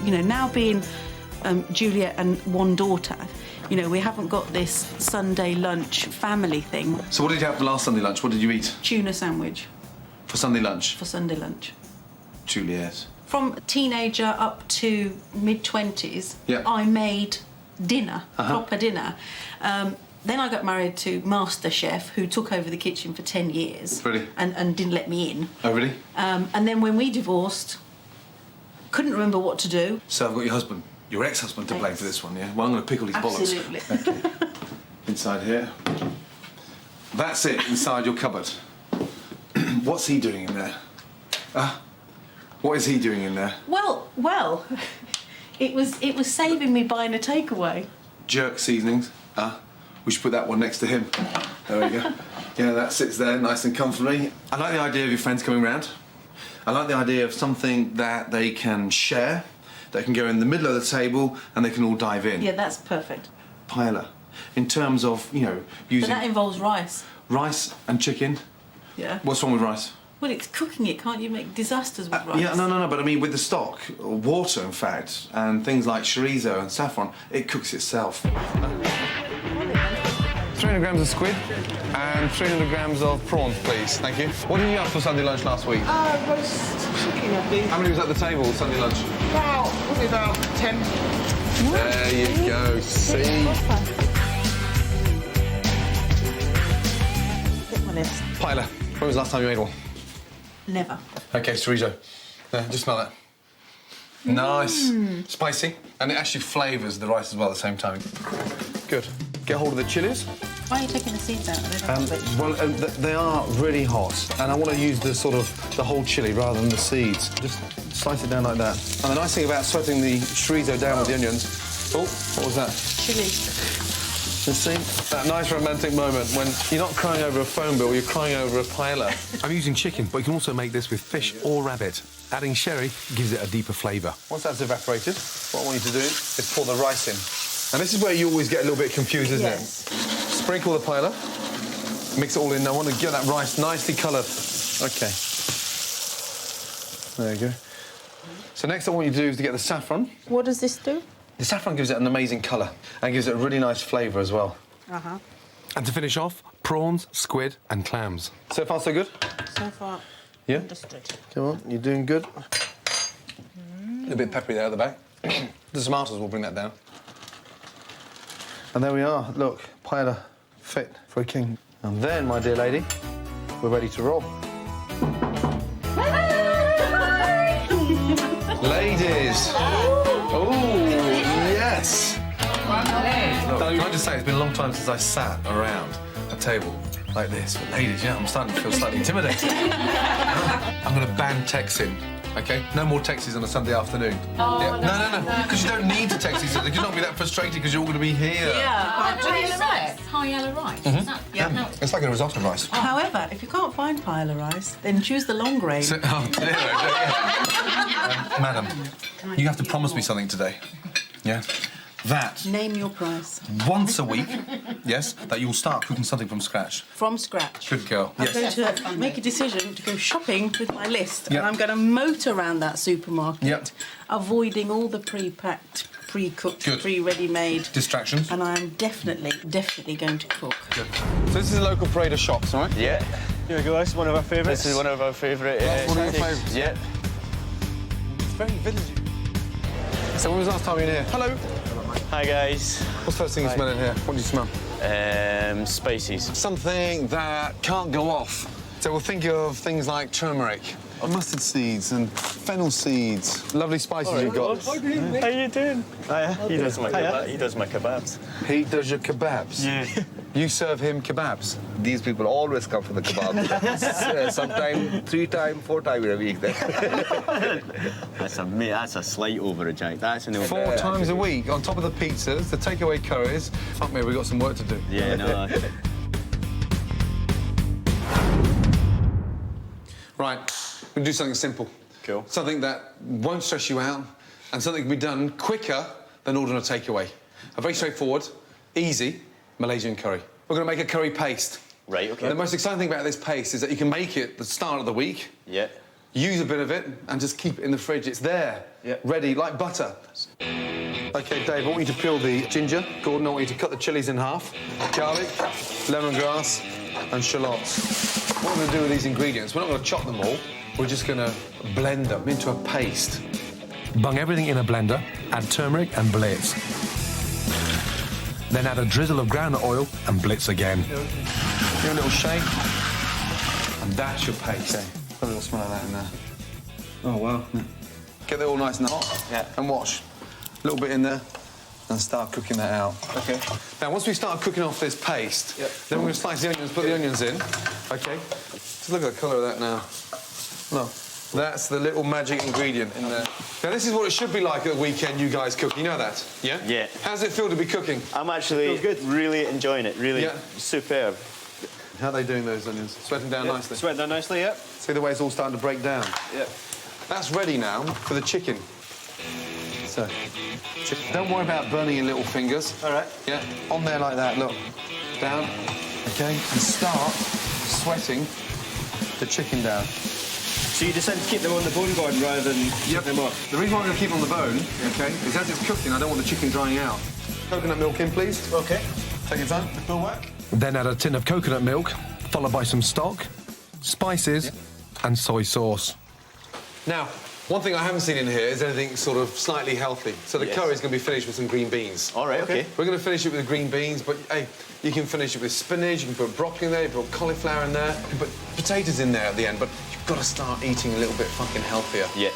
You know, now being Juliet and one daughter, you know, we haven't got this Sunday lunch family thing. So what did you have for last Sunday lunch? What did you eat? Tuna sandwich. For Sunday lunch? For Sunday lunch. Juliet. From teenager up to mid-20s, yeah. I made dinner, proper dinner. Then I got married to Master Chef, who took over the kitchen for 10 years. Really? And didn't let me in. Oh, really? And then when we divorced, couldn't remember what to do. So I've got your husband, your ex-husband, to blame for this one, yeah? Well, I'm going to pickle his bollocks. Absolutely. Okay. Inside here. That's it, inside your cupboard. What's he doing in there? What is he doing in there? Well, it was saving me buying a takeaway. Jerk seasonings. We should put that one next to him. There we go. Yeah, that sits there nice and comfortably. I like the idea of your friends coming round. I like the idea of something that they can share, that can go in the middle of the table and they can all dive in. Yeah, that's perfect. Paella. In terms of, you know, using... But that involves rice. Rice and chicken. Yeah. What's wrong with rice? Well, it's cooking it. Can't you make disasters with rice? Yeah, no, but I mean with the stock, or water in fact, and things like chorizo and saffron, it cooks itself. 300 grams of squid and 300 grams of prawns, please. Thank you. What did you have for Sunday lunch last week? Roast chicken, I think. How many was at the table Sunday lunch? Probably about 10. There you go, see? Paella, when was the last time you made one? Never. Okay, chorizo. Yeah, just smell that. Nice. Spicy. And it actually flavours the rice as well at the same time. Good. Get hold of the chilies. Why are you taking the seeds out? Well, they are really hot, and I want to use the the whole chili rather than the seeds. Just slice it down like that. And the nice thing about sweating the chorizo down with the onions... Oh, what was that? Chili. You see? That nice romantic moment when you're not crying over a phone bill, you're crying over a paella. I'm using chicken, but you can also make this with fish or rabbit. Adding sherry gives it a deeper flavour. Once that's evaporated, what I want you to do is pour the rice in. And this is where you always get a little bit confused, isn't it? Sprinkle the paella, mix it all in. I want to get that rice nicely coloured. OK. There you go. So next I want you to do is to get the saffron. What does this do? The saffron gives it an amazing colour and gives it a really nice flavour as well. And to finish off, prawns, squid and clams. So far, so good? So far, yeah. Understood. Come on, you're doing good. A little bit peppery there at the back. The tomatoes will bring that down. And there we are. Look, paella fit for a king. And then, my dear lady, we're ready to roll. Ladies! Oh, yes! Can I just say, it's been a long time since I sat around a table like this with ladies. Yeah, I'm starting to feel slightly intimidated. I'm going to ban texting, OK? No more texts on a Sunday afternoon. Oh, yeah. No, because you don't need to text each other. You're not be that frustrated because you're all going to be here. Yeah. High yellow rice. Is that, It's like a risotto rice. However, if you can't find paella rice, then choose the long grain. Madam, you have to promise me something today. Yeah? That... Name your price. Once a week, yes, that you'll start cooking something from scratch. From scratch. Good girl. I'm going to make a decision to go shopping with my list, and I'm going to motor around that supermarket, avoiding all the pre-packed, pre-cooked, pre-ready-made distractions. And I'm definitely going to cook. Good. So this is a local parade of shops, right? Yeah. Here we go. This is one of our favourites. This is one of our favourite. One of your favourites. Yeah. It's very villagey. So when was the last time you were here? Hello. Hi guys. What's the first thing you smell in here? What do you smell? Spices. Something that can't go off. So we'll think of things like turmeric, mustard seeds and fennel seeds. Lovely spices you've got. How you doing? Hiya. He does my kebabs. He does your kebabs? Yeah. You serve him kebabs? These people always come for the kebab. Sometimes 3 times, 4 times in a week. That's a slight overreact. That's an 4 times a week on top of the pizzas, the takeaway curries. Fuck me, we've got some work to do. Yeah, no. Right, we're going to do something simple. Cool. Something that won't stress you out and something can be done quicker than ordering a takeaway. A very straightforward, easy Malaysian curry. We're going to make a curry paste. Right, OK. The most exciting thing about this paste is that you can make it the start of the week. Yeah. use a bit of it and just keep it in the fridge. It's there, ready, like butter. OK, Dave, I want you to peel the ginger. Gordon, I want you to cut the chillies in half. Garlic, lemongrass and shallots. What we're going to do with these ingredients, we're not going to chop them all. We're just going to blend them into a paste. Bung everything in a blender, add turmeric and blitz. Then add a drizzle of groundnut oil and blitz again. Give a little shake. And that's your paste. Okay. Put a little smell of that in there. Oh, wow. Get it all nice and hot. Yeah. And wash. A little bit in there. And start cooking that out. OK. Now, once we start cooking off this paste, then we're going to slice the onions, put the onions in. OK? Just look at the colour of that now. Look. That's the little magic ingredient in there. Now, this is what it should be like at the weekend, you guys cook. You know that, yeah? Yeah. How does it feel to be cooking? I'm actually really enjoying it. Really superb. How are they doing, those onions? Sweating down nicely? Sweating down nicely, yeah. See the way it's all starting to break down? Yeah. That's ready now for the chicken. So, don't worry about burning your little fingers. All right. Yeah, on there like that, look. Down, OK? And start sweating the chicken down. So you decided to keep them on the bone, Gordon, rather than take them off? The reason why I'm going to keep them on the bone, OK, is as it's cooking, I don't want the chicken drying out. Coconut milk in, please. OK. Take your time. Will work. Then add a tin of coconut milk, followed by some stock, spices, and soy sauce. Now, one thing I haven't seen in here is anything sort of slightly healthy. So the curry's going to be finished with some green beans. All right, OK. We're going to finish it with green beans, but, hey, you can finish it with spinach, you can put broccoli in there, you can put cauliflower in there, you can put potatoes in there at the end, but you've got to start eating a little bit fucking healthier. Yeah.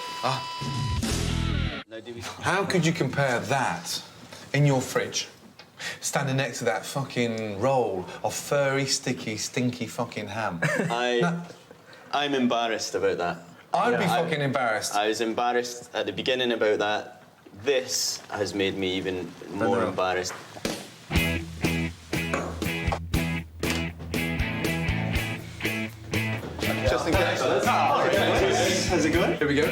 How could you compare that in your fridge, standing next to that fucking roll of furry, sticky, stinky fucking ham? I'm embarrassed about that. I'd be fucking embarrassed. I was embarrassed at the beginning about that. This has made me even more embarrassed. Just in case. How's it going? Here we go.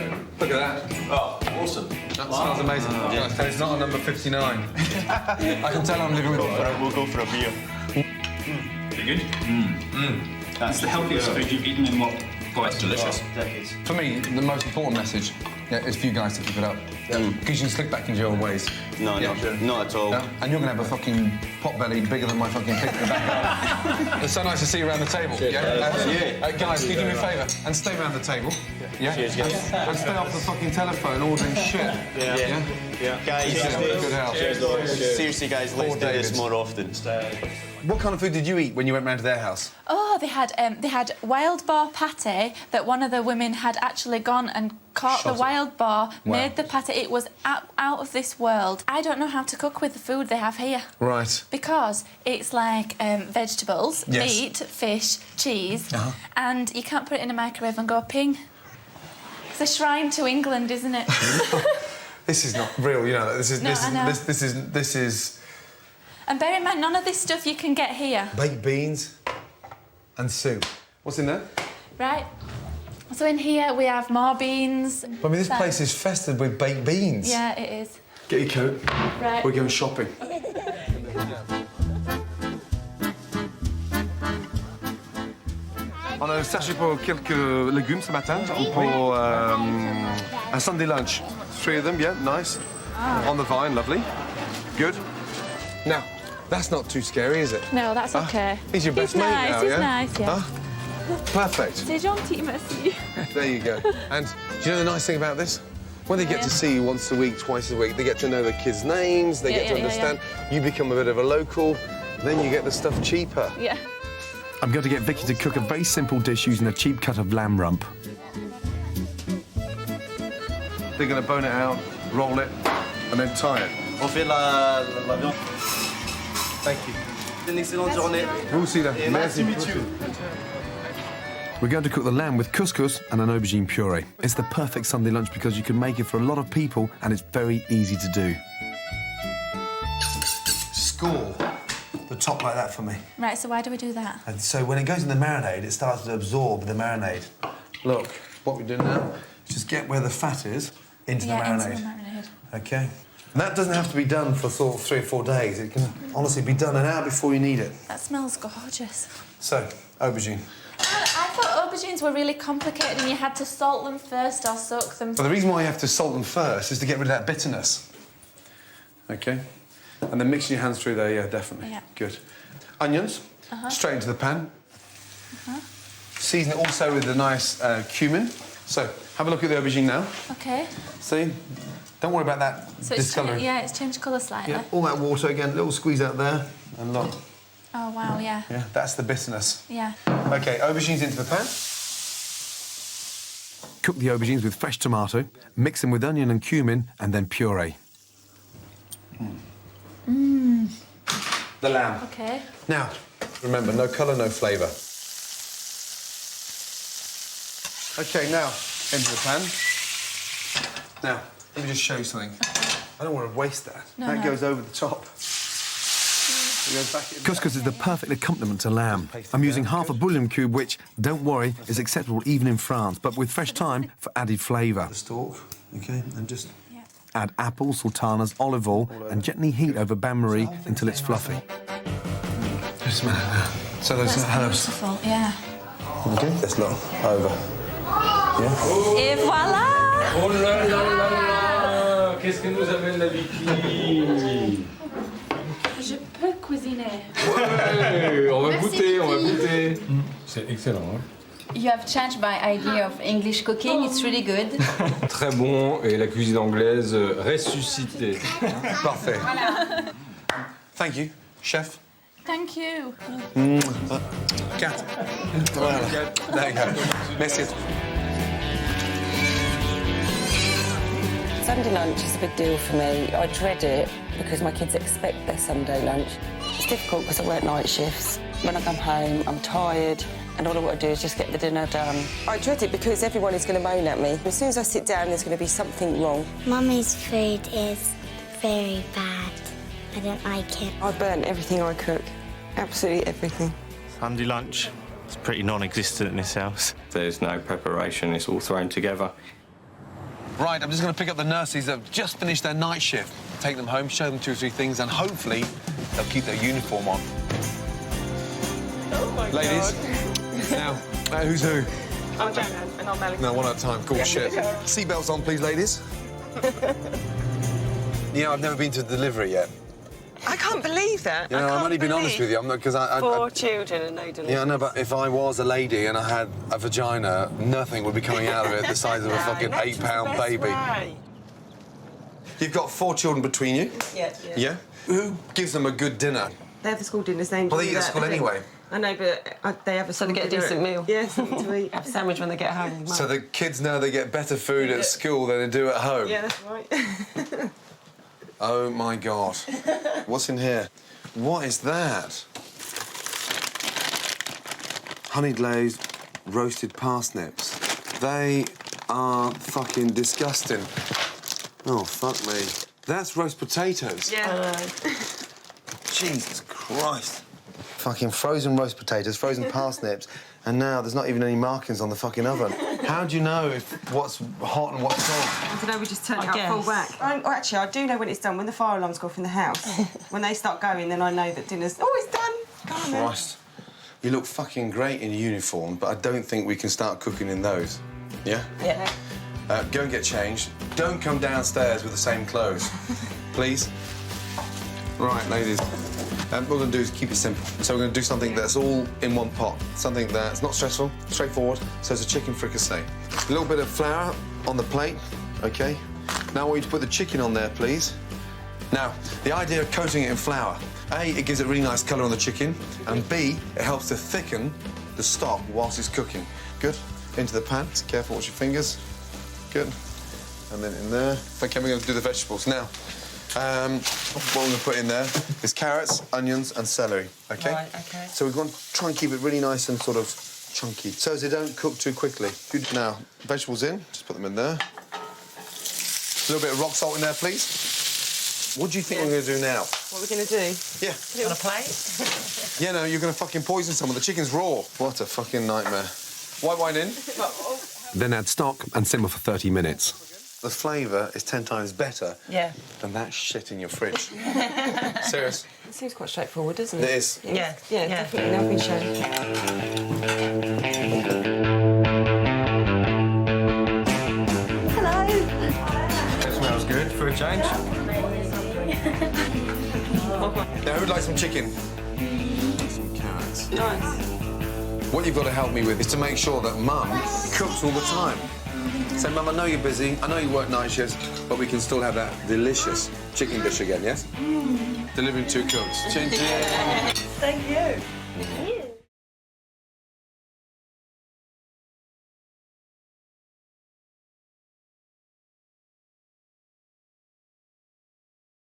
Look at that. Oh, awesome. That smells amazing. And it's not a number 59. I can tell I'm living with it. We'll go for a beer. Pretty good. That's the healthiest food you've eaten in what? Oh, it's delicious. Decades. For me, the most important message is for you guys to keep it up. Because you can slip back into your own ways. No, not at all. Yeah? And you're going to have a fucking pot belly bigger than my fucking pig in the back. It's so nice to see you around the table. Guys, can you do me a favour? And stay around the table. Yeah? Cheers, guys. And stay off the fucking telephone ordering shit. Yeah. Guys, Good health. seriously, guys, let's do this more often. What kind of food did you eat when you went round to their house? Oh, they had wild boar pate that one of the women had actually gone and caught the wild boar, made the pate. It was out of this world. I don't know how to cook with the food they have here. Right. Because it's like vegetables, meat, fish, cheese, and you can't put it in a microwave and go ping. It's a shrine to England, isn't it? This is not real, you know. This is. And bear in mind, none of this stuff you can get here. Baked beans and soup. What's in there? Right. So in here we have more beans. I mean, this place is festered with baked beans. Yeah, it is. Get your coat. Right. We're going shopping. On a cherché pour quelques légumes ce matin pour un Sunday lunch. 3 of them, yeah, nice. On the vine, lovely. Good. Now, that's not too scary, is it? No, that's okay. He's your best mate now, He's yeah? nice, yeah. Perfect. C'est gentil, merci. There you go. And do you know the nice thing about this? When they get to see you once a week, twice a week, they get to know the kids' names, they get to understand. You become a bit of a local, then you get the stuff cheaper. Yeah. I'm going to get Vicky to cook a very simple dish using a cheap cut of lamb rump. They're going to bone it out, roll it, and then tie it. On fait la viande. Thank you. Une excellente journée. Vous aussi, là. Merci, Michu. We're going to cook the lamb with couscous and an aubergine puree. It's the perfect Sunday lunch because you can make it for a lot of people and it's very easy to do. Score the top like that for me. Right, so why do we do that? And so when it goes in the marinade, it starts to absorb the marinade. Look, what we're doing now is just get where the fat is into the marinade. Into the marinade. OK. And that doesn't have to be done for sort of 3 or 4 days. It can honestly be done an hour before you need it. That smells gorgeous. So, aubergine. I thought aubergines were really complicated and you had to salt them first or soak them. But the reason why you have to salt them first is to get rid of that bitterness. OK? And then mixing your hands through there, yeah, definitely. Yeah. Good. Onions, straight into the pan. Season it also with a nice cumin. So, have a look at the aubergine now. OK. See? Don't worry about that So discolouring. it's changed colour slightly. Yeah, all that water again, little squeeze out there, and look. Oh, wow, yeah. Yeah, that's the bitterness. Yeah. OK, aubergines into the pan. Cook the aubergines with fresh tomato, mix them with onion and cumin, and then puree. The lamb. OK. Now, remember, no colour, no flavour. OK, now, into the pan. Now, let me just show you something. I don't want to waste that. That goes over the top. It goes back in. Couscous is the perfect accompaniment to lamb. I'm using half a bouillon cube, which, don't worry, is acceptable even in France, but with fresh thyme for added flavour. The stalk, OK, and just... Add apples, sultanas, olive oil, and gently heat over bain-marie until it's fluffy. Just smell it now. So those herbs. Beautiful, yeah. OK, that's not over. Yeah. Et voilà! Oh là là là là! Qu'est-ce que nous amène la Vicky? Je peux cuisiner. Ouais, on va goûter, on va goûter. C'est excellent, hein? You have changed my idea of English cooking. It's really good. Très bon, et la cuisine anglaise ressuscitée. Parfait. Thank you, chef. Thank you. Cat. Voilà. There you go. Merci. Sunday lunch is a big deal for me. I dread it because my kids expect their Sunday lunch. It's difficult because I work night shifts. When I come home, I'm tired, and all I want to do is just get the dinner done. I dread it because everyone is going to moan at me. As soon as I sit down, there's going to be something wrong. Mummy's food is very bad. I don't like it. I burn everything I cook. Absolutely everything. Sunday lunch is pretty non-existent in this house. There's no preparation, it's all thrown together. Right, I'm just going to pick up the nurses that have just finished their night shift, take them home, show them 2 or 3 things, and hopefully they'll keep their uniform on. Oh, my Ladies, God. now, who's who? I'm Joanne, and I'm Alex. No, one at a time. Cool, shit. Seatbelts on, please, ladies. You know, I've never been to delivery yet. I can't believe that. You know, I've only been honest with you. I'm not, because I 4 children and no delivery. Yeah, I know, but if I was a lady and I had a vagina, nothing would be coming out of it the size of a fucking 8-pound baby. Right. You've got 4 children between you? Yeah. Yeah? Who gives them a good dinner? They have the school dinners, they enjoy Well, they eat at school anyway. I know, but they have a school dinner. So they get a decent meal? Yeah, something to eat. Have a sandwich when they get home. So the kids know they get better food at school than they do at home? Yeah, that's right. Oh, my God. What's in here? What is that? Honey glazed roasted parsnips. They are fucking disgusting. Oh, fuck me. That's roast potatoes. Yeah. Jesus Christ. Fucking frozen roast potatoes, frozen parsnips, and now there's not even any markings on the fucking oven. How do you know what's hot and what's cold? I don't know, we just turn it up full whack. Actually, I do know when it's done. When the fire alarms go off in the house, when they start going, then I know that dinner's... Oh, it's done! Come on, Christ. You look fucking great in uniform, but I don't think we can start cooking in those. Yeah? Yeah. Go and get changed. Don't come downstairs with the same clothes. Please? Right, ladies. What we're going to do is keep it simple. So we're going to do something that's all in one pot. Something that's not stressful, straightforward. So it's a chicken fricassee. A little bit of flour on the plate, OK? Now I want you to put the chicken on there, please. Now, the idea of coating it in flour, A, it gives it a really nice colour on the chicken, and B, it helps to thicken the stock whilst it's cooking. Good. Into the pan. Careful, watch your fingers. Good. And then in there. OK, we're going to do the vegetables. Now, what we're going to put in there is carrots, onions and celery, OK? Right, OK. So we're going to try and keep it really nice and sort of chunky, so as they don't cook too quickly. Good. Now, vegetables in. Just put them in there. A little bit of rock salt in there, please. What do you think we're going to do now? What are we going to do? Yeah. Put it on a plate? Yeah, no, you're going to fucking poison someone. The chicken's raw. What a fucking nightmare. White wine in. Then add stock and simmer for 30 minutes. The flavour is 10 times better than that shit in your fridge. Serious? It seems quite straightforward, doesn't it? It is. Yeah, definitely. Now we show. good for a change. Now, who'd like some chicken? Some carrots. Nice. What you've got to help me with is to make sure that Mum cooks all the time. Say, Mum, I know you're busy, I know you work night shifts, but we can still have that delicious chicken dish again, yes? Delivering 2 cooks. Chin chin. Thank you.